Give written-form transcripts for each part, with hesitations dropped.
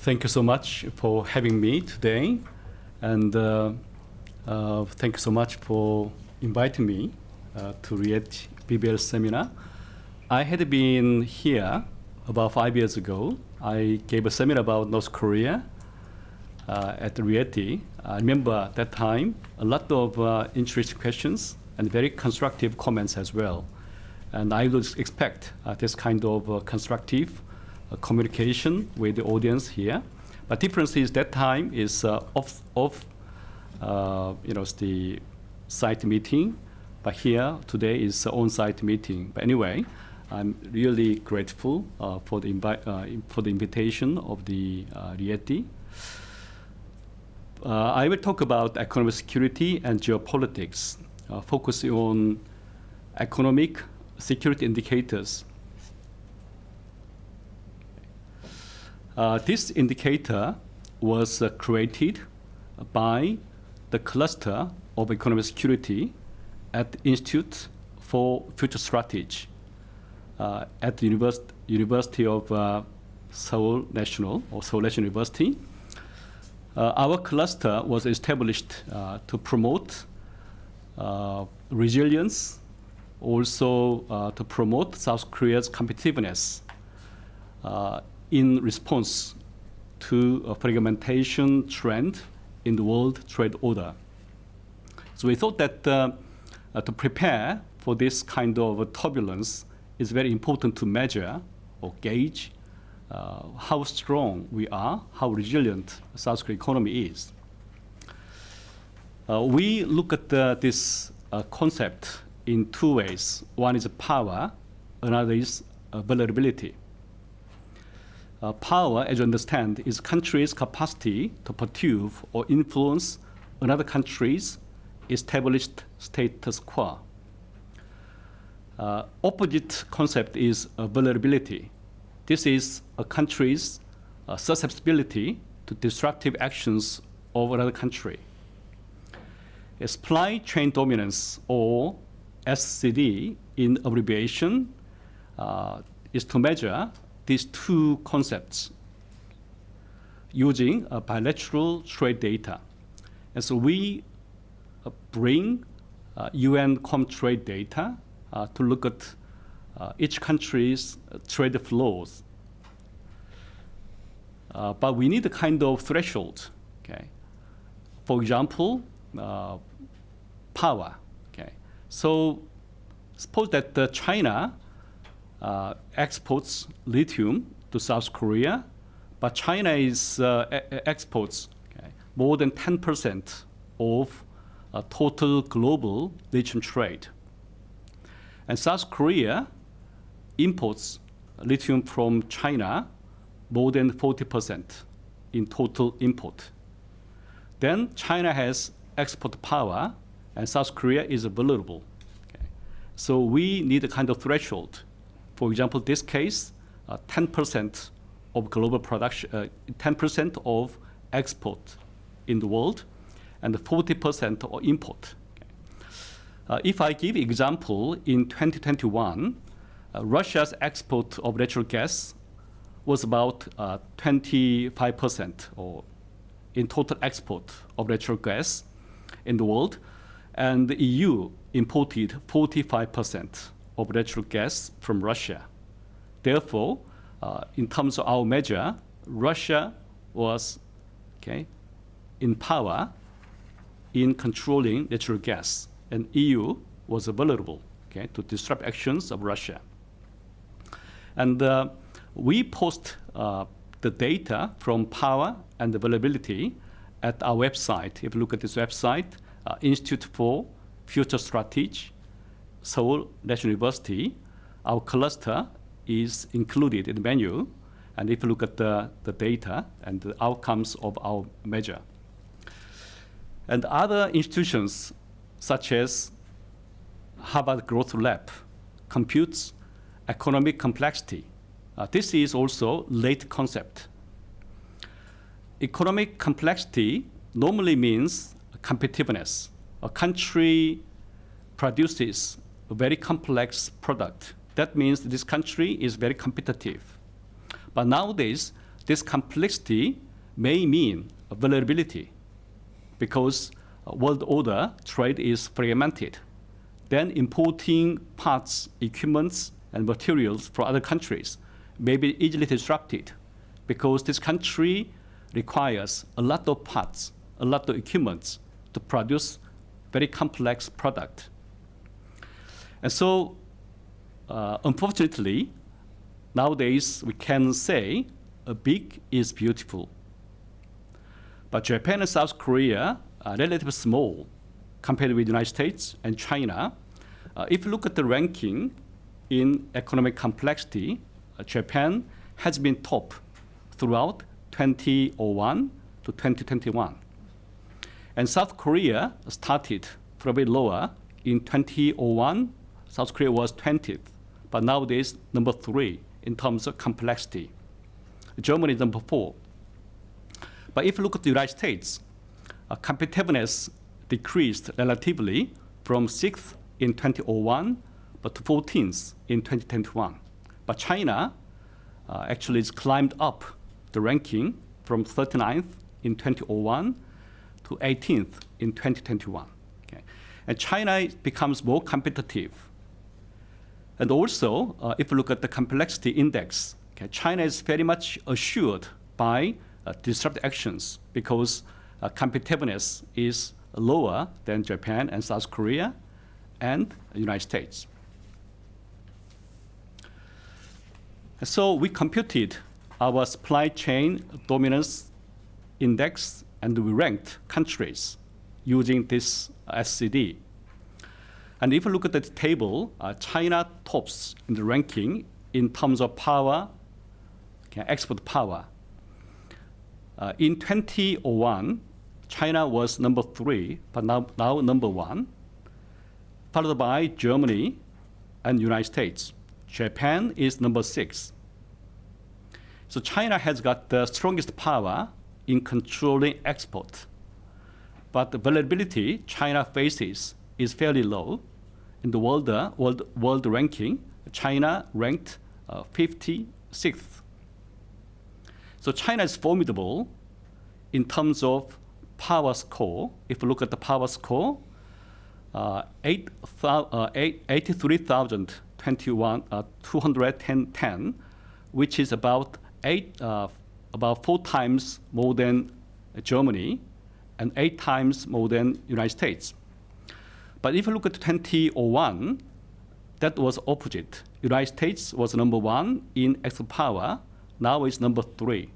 Thank you so much for having me today, and thank you so much for inviting me to RIETI BBL seminar. I had been here about 5 years ago. I gave a seminar about North Korea at the RIETI. I remember that time a lot of interesting questions and very constructive comments as well. And I would expect this kind of constructive communication with the audience here. But difference is that time is the site meeting, but here today is on-site meeting. But anyway, I'm really grateful for the invitation of the RIETI. I will talk about economic security and geopolitics, focusing on economic security indicators. This indicator was created by the cluster of economic security at the Institute for Future Strategy at the University of Seoul National University. Our cluster was established to promote resilience, also to promote South Korea's competitiveness in response to a fragmentation trend in the world trade order. So we thought that to prepare for this kind of turbulence, it's very important to measure or gauge how strong we are, how resilient South Korean economy is. We look at this concept in two ways. One is power, another is vulnerability. Power, as you understand, is countries' capacity to perturb or influence another country's established status quo. Opposite concept is vulnerability. This is a country's susceptibility to destructive actions of another country. A supply chain dominance, or SCD in abbreviation, is to measure these two concepts using bilateral trade data. And so we bring UN Comtrade data to look at each country's trade flows. But we need a kind of threshold. Okay? For example, power. Okay? So suppose that China exports lithium to South Korea, but China is exports more than 10% of total global lithium trade. And South Korea imports lithium from China more than 40% in total import. Then China has export power, and South Korea is vulnerable. Okay? So we need a kind of threshold. For example, this case, 10% of global production, 10% of export in the world, and 40% of import. Okay. If I give example, in 2021, Russia's export of natural gas was about 25% or in total export of natural gas in the world, and the EU imported 45% of natural gas from Russia. Therefore, in terms of our measure, Russia was in power in controlling natural gas, and EU was vulnerable to disrupt actions of Russia. And we post the data from power and availability at our website. If you look at this website, Institute for Future Strategy, Seoul National University, our cluster is included in the menu. And if you look at the data and the outcomes of our measure. And other institutions, such as Harvard Growth Lab, computes economic complexity. This is also late concept. Economic complexity normally means competitiveness. A country produces a very complex product. That means this country is very competitive. But nowadays, this complexity may mean vulnerability because world order trade is fragmented. Then importing parts, equipments, and materials from other countries may be easily disrupted because this country requires a lot of parts, a lot of equipment to produce very complex product. And so, unfortunately, nowadays we can say big is beautiful. But Japan and South Korea are relatively small compared with the United States and China. If you look at the ranking in economic complexity, Japan has been top throughout 2001 to 2021. And South Korea started from a bit lower. In 2001, South Korea was 20th, but nowadays number 3 in terms of complexity. Germany is number 4. But if you look at the United States, competitiveness decreased relatively from 6th in 2001, but to 14th in 2021. But China actually has climbed up the ranking from 39th in 2001 to 18th in 2021. Okay. And China becomes more competitive. And also, if you look at the complexity index, okay, China is very much assured by disruptive actions because competitiveness is lower than Japan and South Korea and the United States. So we computed our supply chain dominance index and we ranked countries using this SCD. And if you look at the table, China tops in the ranking in terms of power, okay, export power. In 2001, China was number 3, but now number 1, followed by Germany and United States. Japan is number 6. So China has got the strongest power in controlling export. But the vulnerability China faces is fairly low. In the world ranking, China ranked 56th. So China is formidable in terms of power score. If you look at the power score, 83,210, which is about 4 times more than Germany and 8 times more than United States. But if you look at 2001, that was opposite. United States was number 1 in export power, now it's number 3.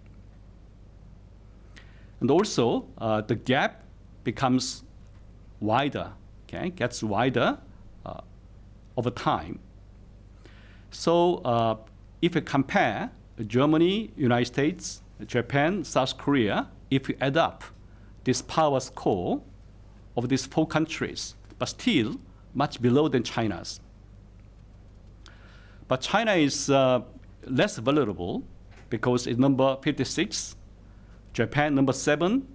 And also, the gap becomes wider, okay? Gets wider over time. So if you compare Germany, United States, Japan, South Korea, if you add up this power score of these 4 countries, but still much below than China's. But China is less vulnerable because it's number 56, Japan number 7,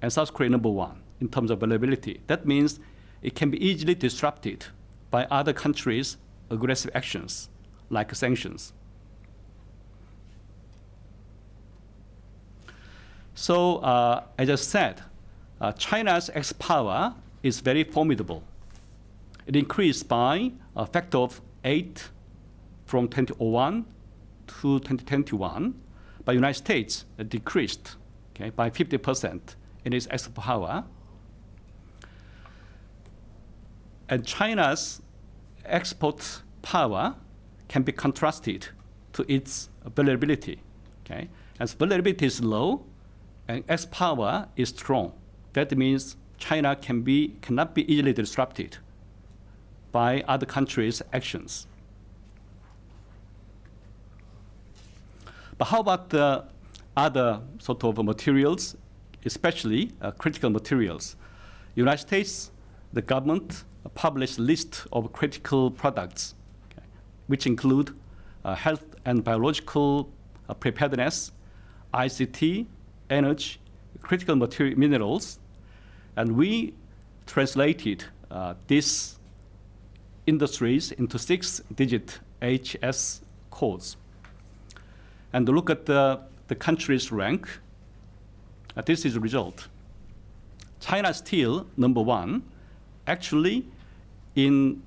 and South Korea number 1 in terms of vulnerability. That means it can be easily disrupted by other countries' aggressive actions, like sanctions. So, as I said, China's export power is very formidable. It increased by a factor of 8 from 2001 to 2021. But the United States decreased, okay, by 50% in its export power. And China's export power can be contrasted to its vulnerability. Okay? As vulnerability is low and export power is strong, that means China cannot be easily disrupted by other countries' actions. But how about the other sort of materials, especially critical materials? United States, the government published a list of critical products, okay, which include health and biological preparedness, ICT, energy, critical minerals, and we translated these industries into 6-digit HS codes. And look at the the country's rank, this is the result. China is still number one. Actually, in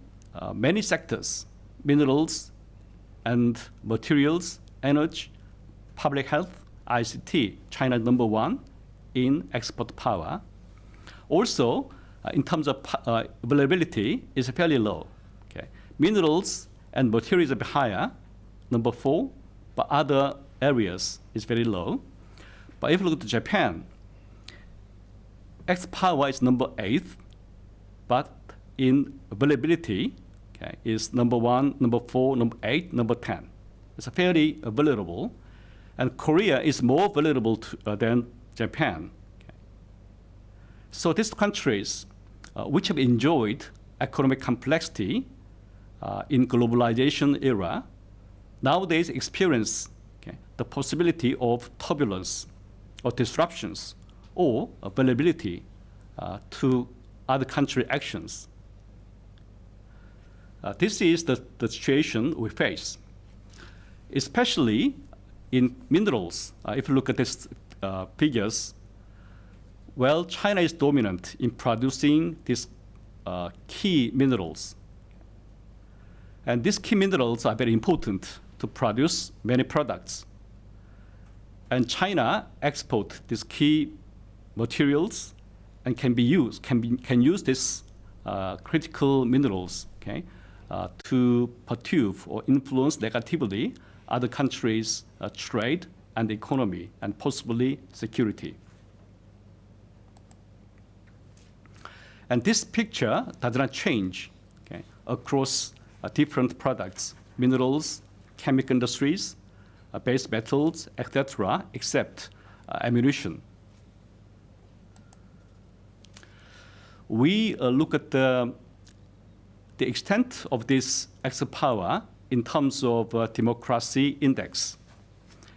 many sectors, minerals and materials, energy, public health, ICT, China is number one in export power. Also, in terms of availability, is fairly low. Okay. Minerals and materials are higher, number 4, but other areas is very low. But if you look at Japan, export power is number 8, but in availability, okay, is number 1, number 4, number 8, number 10. It's fairly vulnerable. And Korea is more vulnerable than Japan. Okay. So these countries, which have enjoyed economic complexity in globalization era, nowadays experience the possibility of turbulence or disruptions or vulnerability to other country actions. This is the situation we face, especially in minerals. If you look at these figures, well, China is dominant in producing these key minerals. And these key minerals are very important to produce many products. And China export these key materials and can use these critical minerals, okay, to perturb or influence negatively other countries' trade and economy and possibly security. And this picture does not change, okay, across different products, minerals, chemical industries, base metals, etc., except ammunition. We look at the extent of this export power in terms of democracy index.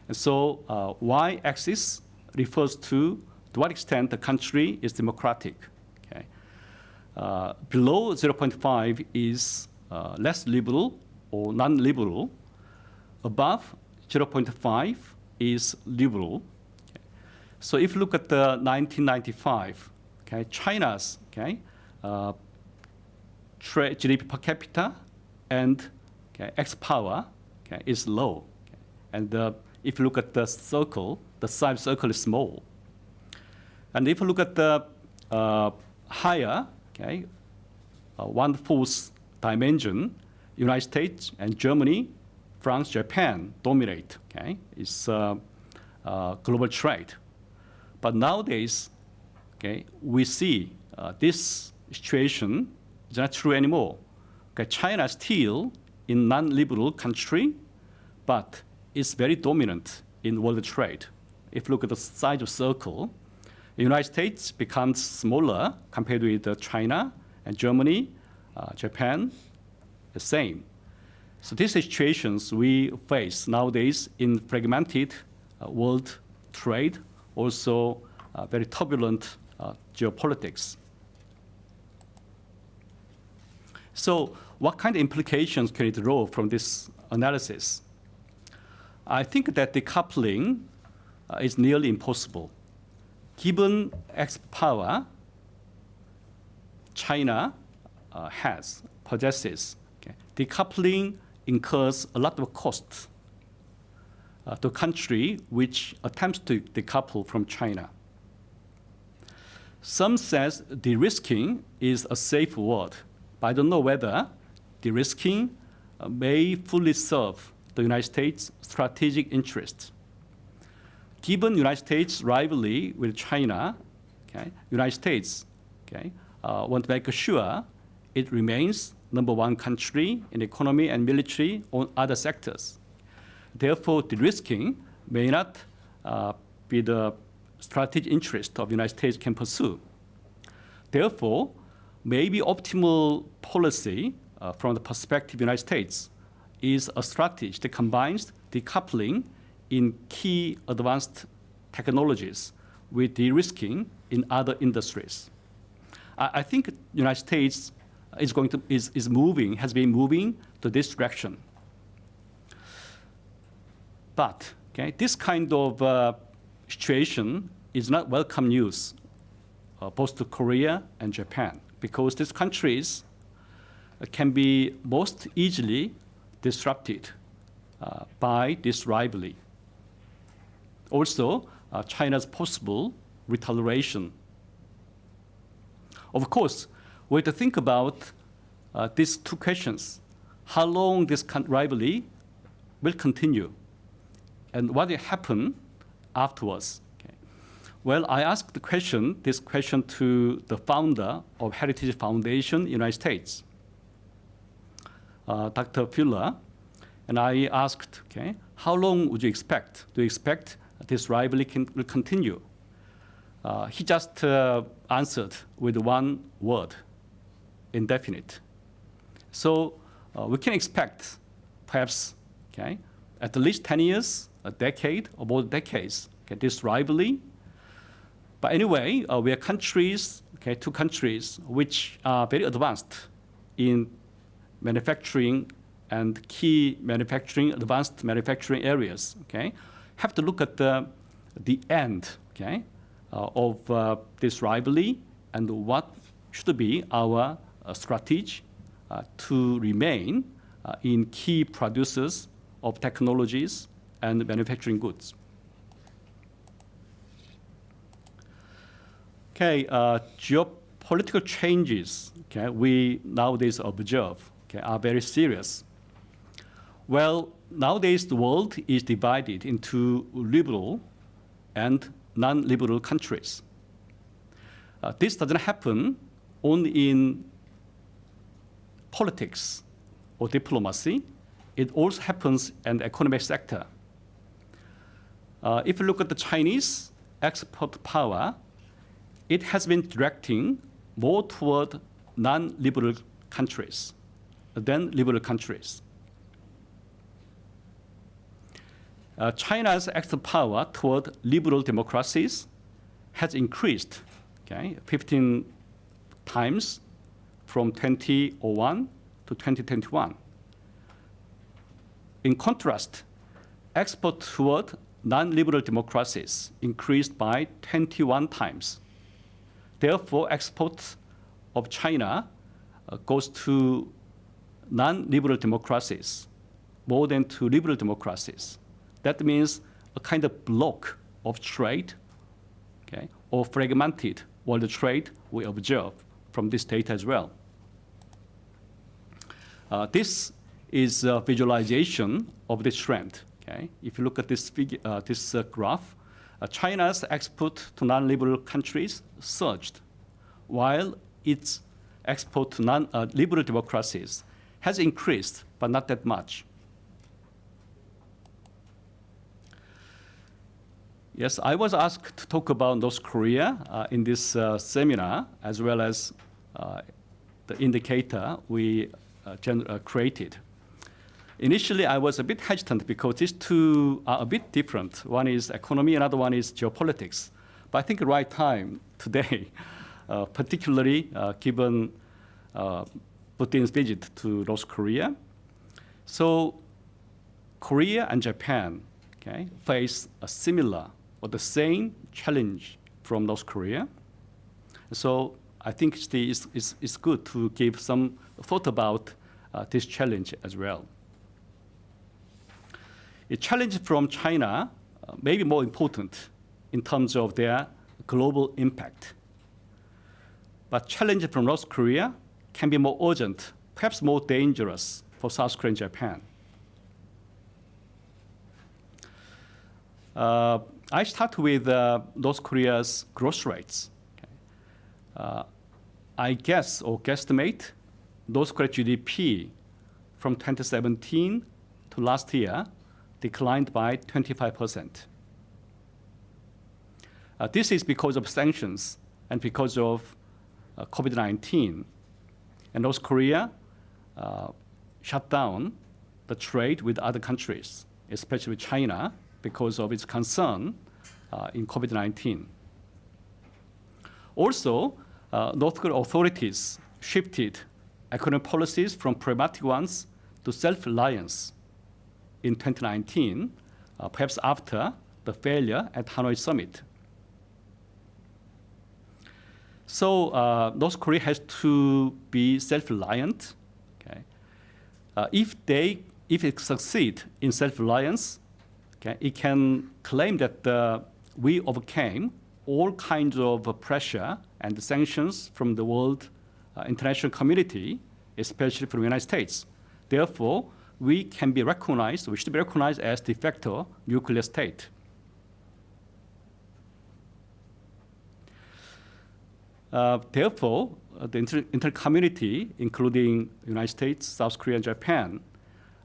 And so y-axis refers to what extent the country is democratic. Okay. Below 0.5 is less liberal or non-liberal. Above 0.5 is liberal. Okay. So if you look at the 1995, okay, China's GDP per capita and export power is low. Okay. And if you look at the circle, the size circle is small. And if you look at the higher, 1/4 dimension, United States and Germany, France, Japan dominate. Okay, it's global trade. But nowadays, we see this situation is not true anymore. Okay, China is still in non-liberal country, but it's very dominant in world trade. If you look at the size of circle, the United States becomes smaller compared with China and Germany, Japan, the same. So these situations we face nowadays in fragmented world trade, also very turbulent geopolitics. So what kind of implications can it draw from this analysis? I think that decoupling is nearly impossible. Given export power China possesses, decoupling incurs a lot of costs to a country which attempts to decouple from China. Some says de-risking is a safe word, but I don't know whether de-risking may fully serve the United States' strategic interests. Given United States' rivalry with China, United States want to make sure it remains #1 country in economy and military on other sectors. Therefore, de-risking may not be the strategic interest of the United States can pursue. Therefore, maybe optimal policy from the perspective of the United States is a strategy that combines decoupling in key advanced technologies with de-risking in other industries. I think the United States has been moving to this direction. But Okay, this kind of situation is not welcome news both to Korea and Japan, because these countries can be most easily disrupted by this rivalry. Also, China's possible retaliation. Of course, we have to think about these two questions: how long this rivalry will continue, and what will happen afterwards. Okay. Well, I asked this question to the founder of Heritage Foundation, United States, Dr. Fuller, and I asked, okay, how long would you expect? Do you expect this rivalry will continue? He just answered with one word: indefinite. So we can expect perhaps, okay, at least 10 years, a decade, or more decades, okay, this rivalry. But anyway, we are countries, okay, two countries which are very advanced in manufacturing and key manufacturing, advanced manufacturing areas, okay, have to look at the end, okay, of this rivalry and what should be our strategy to remain in key producers of technologies and manufacturing goods. Okay, geopolitical changes, okay, we nowadays observe, okay, are very serious. Well, nowadays the world is divided into liberal and non-liberal countries. This doesn't happen only in politics or diplomacy. It also happens in the economic sector. If you look at the Chinese export power, it has been directing more toward non-liberal countries than liberal countries. China's export power toward liberal democracies has increased, okay, 15 times from 2001 to 2021. In contrast, export toward non-liberal democracies increased by 21 times. Therefore, export of China goes to non-liberal democracies more than to liberal democracies. That means a kind of block of trade, okay, or fragmented world trade we observe from this data as well. This is a visualization of this trend. Okay? If you look at this graph, China's export to non-liberal countries surged, while its export to non-liberal democracies has increased, but not that much. Yes, I was asked to talk about North Korea in this seminar, as well as the indicator we created. Initially, I was a bit hesitant because these two are a bit different. One is economy, another one is geopolitics. But I think the right time today, particularly given Putin's visit to North Korea. So Korea and Japan, okay, face a similar or the same challenge from North Korea. So I think it's good to give some thought about this challenge as well. A challenge from China may be more important in terms of their global impact. But challenge from North Korea can be more urgent, perhaps more dangerous for South Korea and Japan. I start with North Korea's growth rates. Okay. I guess or guesstimate North Korea GDP from 2017 to last year declined by 25%. This is because of sanctions and because of COVID-19. And North Korea shut down the trade with other countries, especially China, because of its concern in COVID-19. Also, North Korean authorities shifted economic policies from pragmatic ones to self-reliance in 2019 perhaps after the failure at Hanoi Summit. So North Korea has to be self-reliant. Okay? If it succeeds in self-reliance, okay, it can claim that we overcame all kinds of pressure and sanctions from the world international community, especially from the United States. Therefore, we should be recognized as de facto nuclear state. Therefore, the international community, including the United States, South Korea, and Japan,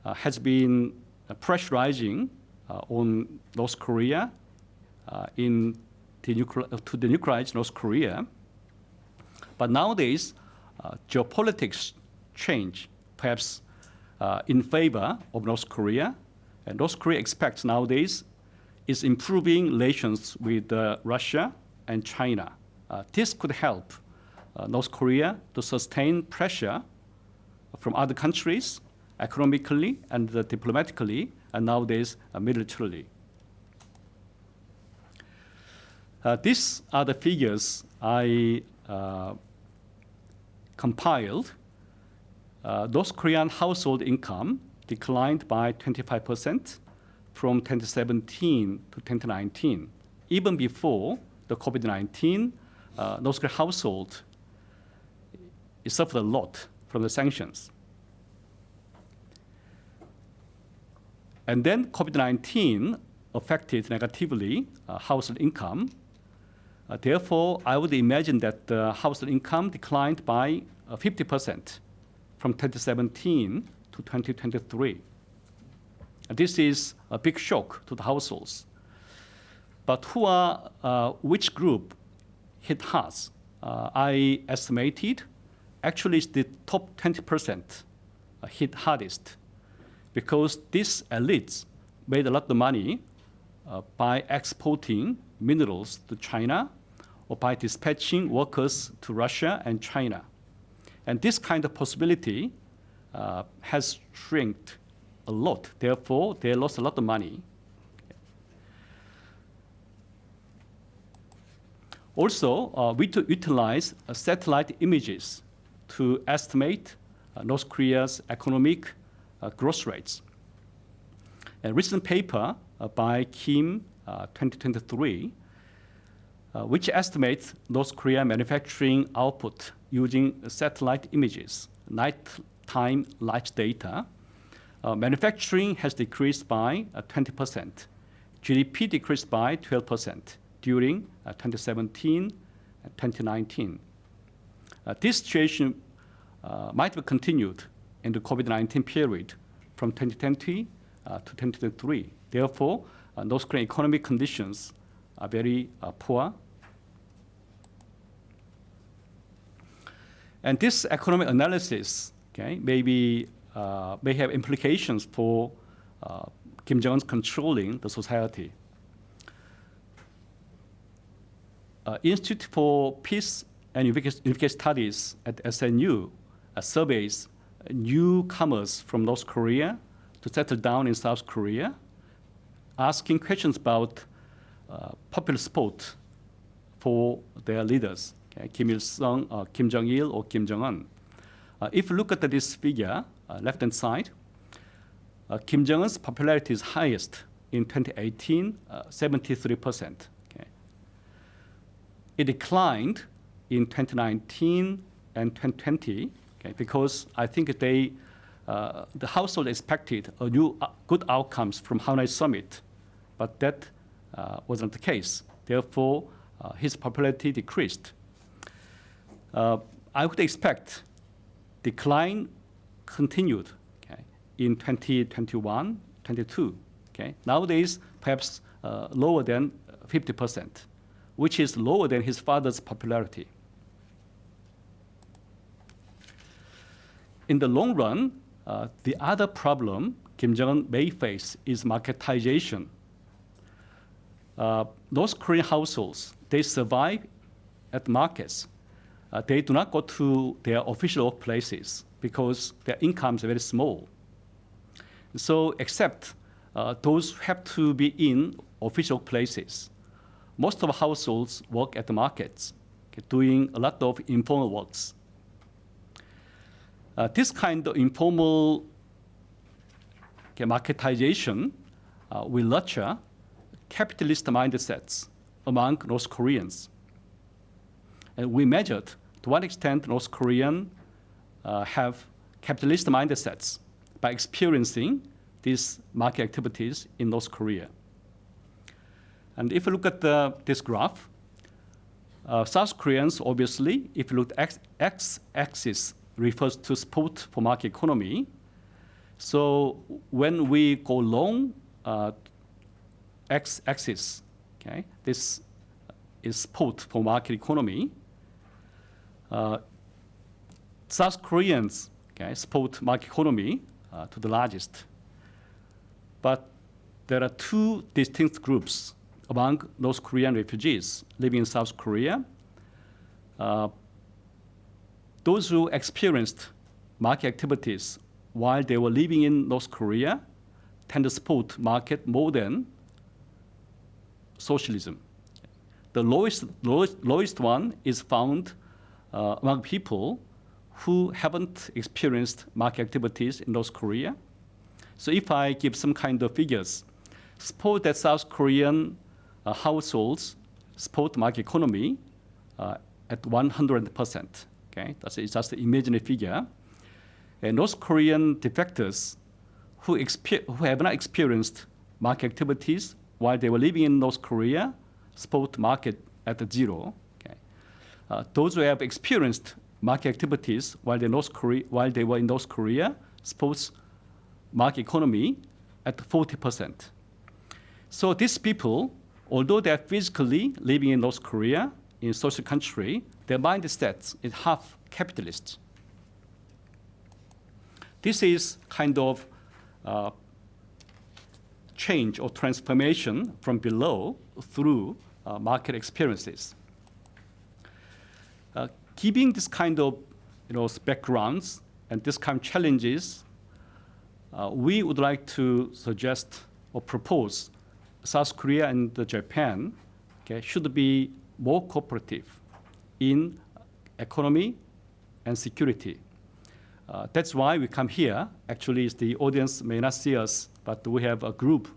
has been pressurizing on North Korea to denuclearize North Korea. But nowadays, geopolitics change, perhaps in favor of North Korea. And North Korea expects nowadays is improving relations with Russia and China. This could help North Korea to sustain pressure from other countries economically and diplomatically, and nowadays militarily. These are the figures I compiled. North Korean household income declined by 25% from 2017 to 2019. Even before the COVID-19, North Korean household suffered a lot from the sanctions. And then COVID-19 affected negatively household income. Therefore, I would imagine that the household income declined by 50% from 2017 to 2023. This is a big shock to the households. But which group hit hard? I estimated actually the top 20% hit hardest, because these elites made a lot of money by exporting minerals to China or by dispatching workers to Russia and China. And this kind of possibility has shrinked a lot. Therefore, they lost a lot of money. Also, we utilize satellite images to estimate North Korea's economic growth rates. A recent paper by Kim 2023, which estimates North Korea manufacturing output using satellite images, nighttime light data. Manufacturing has decreased by 20%. GDP decreased by 12% during 2017 and 2019. This situation might have continued in the COVID-19 period from 2020 to 2023. Therefore, North Korean economic conditions are very poor. And this economic analysis, okay, may have implications for Kim Jong-un's controlling the society. Institute for Peace and Unification Studies at SNU surveys newcomers from North Korea to settle down in South Korea, asking questions about popular support for their leaders, okay, Kim Il-sung, Kim Jong-il, or Kim Jong-un. If you look at this figure, left-hand side, Kim Jong-un's popularity is highest in 2018, 73%. Okay. It declined in 2019 and 2020, okay, because I think the household expected a new good outcomes from Hanoi Summit, but that wasn't the case. Therefore, his popularity decreased. I would expect decline continued, okay, in 2021, 22. Okay. Nowadays, perhaps lower than 50%, which is lower than his father's popularity. In the long run, the other problem Kim Jong-un may face is marketization. North Korean households, they survive at markets. They do not go to their official workplaces because their incomes are very small. So except those have to be in official places. Most of households work at the markets, doing a lot of informal works. This kind of informal marketization will nurture capitalist mindsets among North Koreans. And we measured to what extent North Koreans have capitalist mindsets by experiencing these market activities in North Korea. And if you look at this graph, South Koreans, obviously, if you look at x-axis, refers to support for market economy. So when we go long x-axis, okay, this is support for market economy. South Koreans support market economy to the largest. But there are two distinct groups among North Korean refugees living in South Korea. Those who experienced market activities while they were living in North Korea tend to support market more than socialism. The lowest one is found among people who haven't experienced market activities in North Korea. So if I give some kind of figures, suppose that South Korean households support market economy at 100%. Okay, that's just an imaginary figure. And North Korean defectors who have not experienced market activities while they were living in North Korea support market at 0. Okay. Those who have experienced market activities while they were in North Korea support market economy at 40%. So these people, although they are physically living in North Korea, in social country, their mindset is half capitalist. This is kind of change or transformation from below through market experiences. Given this kind of backgrounds and this kind of challenges, we would like to suggest or propose South Korea and Japan should be more cooperative in economy and security. That's why we come here. Actually, the audience may not see us, but we have a group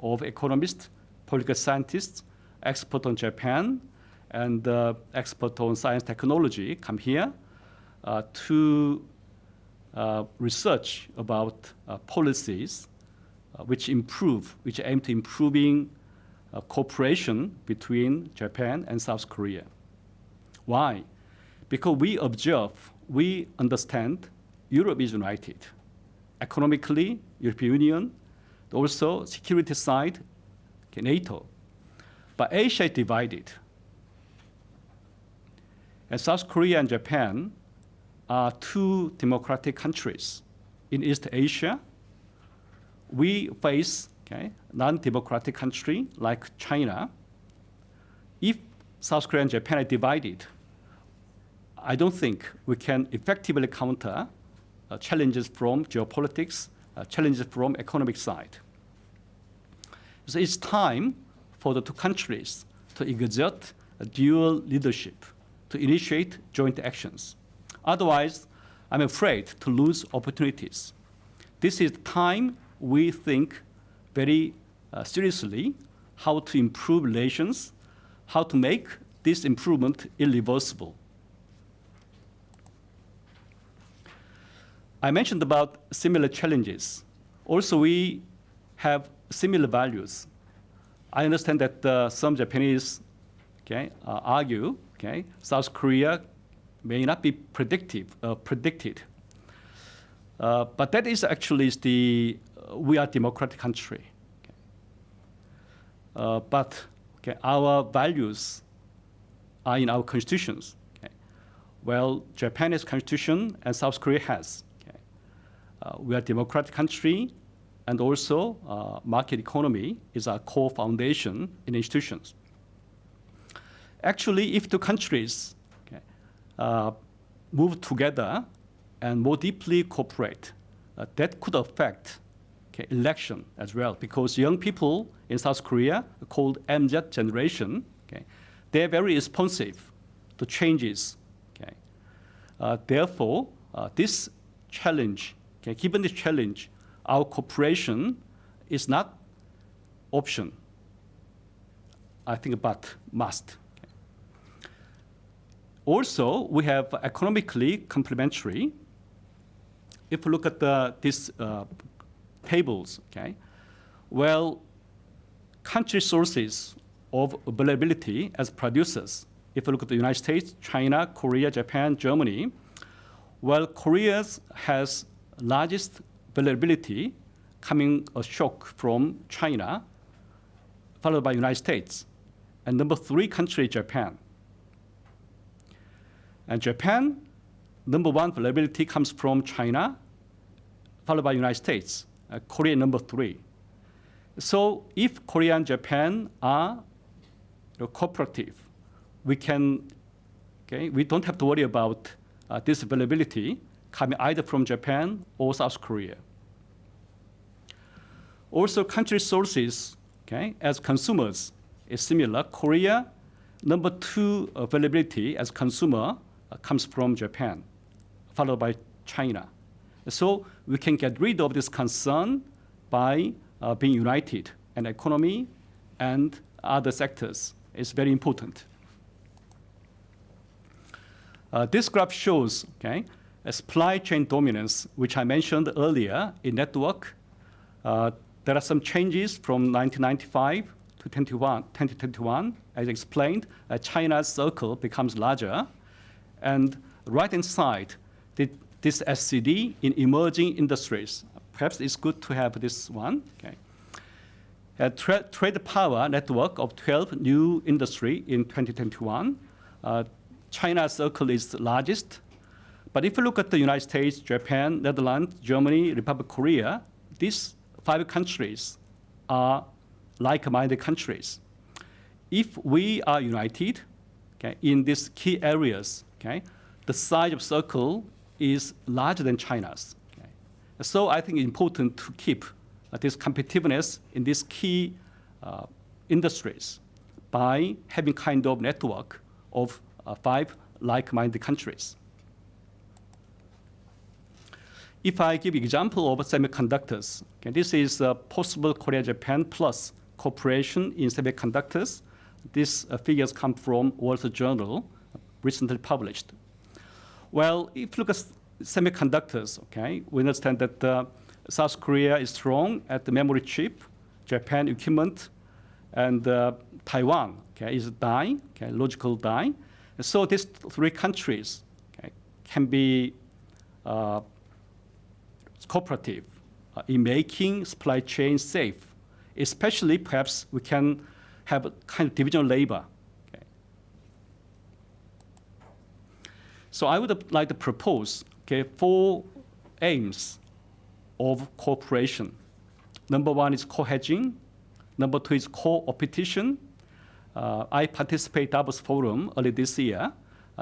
of economists, political scientists, experts on Japan, and experts on science technology come here to research about policies which aim to improving cooperation between Japan and South Korea. Why? Because we understand Europe is united. Economically, European Union, also security side, NATO. But Asia is divided. And South Korea and Japan are two democratic countries. In East Asia, we face non-democratic country like China. If South Korea and Japan are divided, I don't think we can effectively counter challenges from geopolitics, challenges from economic side. So it's time for the two countries to exert a dual leadership, to initiate joint actions. Otherwise, I'm afraid to lose opportunities. This is time we think very seriously how to improve relations, how to make this improvement irreversible. I mentioned about similar challenges. Also, we have similar values. I understand that some Japanese argue South Korea may not be predicted. But that is actually we are a democratic country. But our values are in our constitutions. Well, Japan has constitution and South Korea has. We are a democratic country, and also market economy is our core foundation in institutions. Actually, if two countries move together and more deeply cooperate, that could affect okay, election as well, because young people in South Korea, called MZ generation, okay, they're very responsive to changes. Okay. Therefore, this challenge, okay, given this challenge, our cooperation is not option, I think, but must. Okay. Also, we have economically complementary. If you look at these tables, okay, well, country sources of availability as producers. If you look at the United States, China, Korea, Japan, Germany, well, Korea has largest availability coming a shock from China, followed by United States. And number 3 country, Japan. And Japan, number 1 availability comes from China, followed by United States. Korea number 3. So if Korea and Japan are cooperative, we don't have to worry about this availability coming either from Japan or South Korea. Also, country sources, okay, as consumers is similar. Korea, number 2 availability as consumer comes from Japan, followed by China. So we can get rid of this concern by being united, and economy and other sectors is very important. This graph shows, okay, a supply chain dominance, which I mentioned earlier in network. There are some changes from 1995 to 2021. As explained, China's circle becomes larger. And right-hand side, this SCD in emerging industries. Perhaps it's good to have this one. Okay. A trade power network of 12 new industry in 2021. China's circle is the largest. But if you look at the United States, Japan, Netherlands, Germany, Republic of Korea, these 5 countries are like-minded countries. If we are united, okay, in these key areas, okay, the size of circle is larger than China's. Okay. So I think it's important to keep this competitiveness in these key industries by having kind of network of 5 like-minded countries. If I give example of semiconductors, okay, this is possible Korea-Japan plus cooperation in semiconductors. These figures come from Wall Street Journal, recently published. Well, if you look at semiconductors, okay, we understand that South Korea is strong at the memory chip, Japan equipment, and Taiwan, okay, is die, okay, logical die. So these 3 countries, okay, can be cooperative in making supply chain safe. Especially, perhaps we can have a kind of division of labor. Okay. So I would like to propose, okay, 4 aims of cooperation. Number 1 is co-hedging. Number 2 is co-opetition. I participate Davos Forum early this year.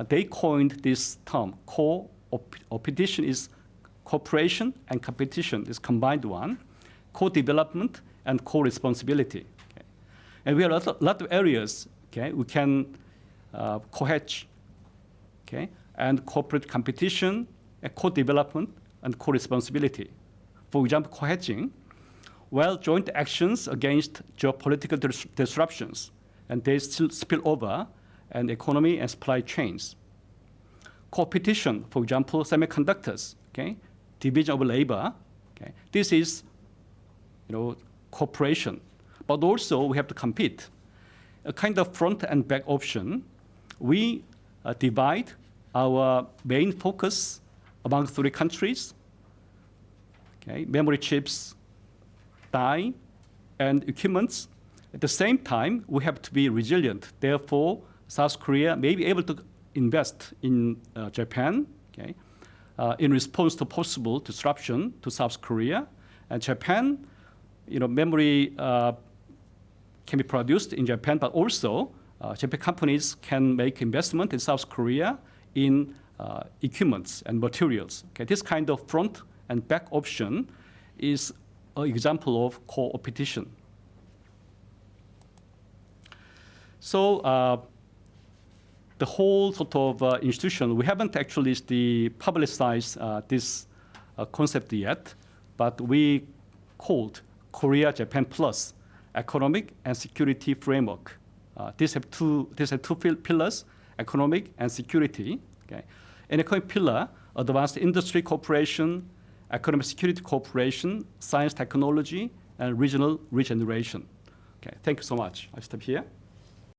They coined this term. Co-opetition is cooperation and competition is combined one. Co-development and co-responsibility. Okay. And we have a lot of areas, okay, we can co-hedge, okay, and corporate competition, and co-development, and co-responsibility. For example, co-hedging, well, joint actions against geopolitical disruptions, and they still spill over and economy and supply chains. Co-opetition, for example, semiconductors, okay, division of labor, okay. This is, cooperation, but also we have to compete. A kind of front and back option. We divide our main focus among 3 countries, okay, memory chips, die, and equipments. At the same time, we have to be resilient. Therefore, South Korea may be able to invest in Japan, okay, in response to possible disruption to South Korea. And Japan, memory can be produced in Japan, but also Japan companies can make investment in South Korea in equipments and materials. Okay, this kind of front and back option is an example of co-opetition. So the whole sort of institution, we haven't actually publicized this concept yet, but we called Korea-Japan Plus Economic and Security Framework. These have two pillars, economic and security. Okay. In economic pillar, advanced industry cooperation, economic security cooperation, science technology, and regional regeneration. Okay, thank you so much. I stop here.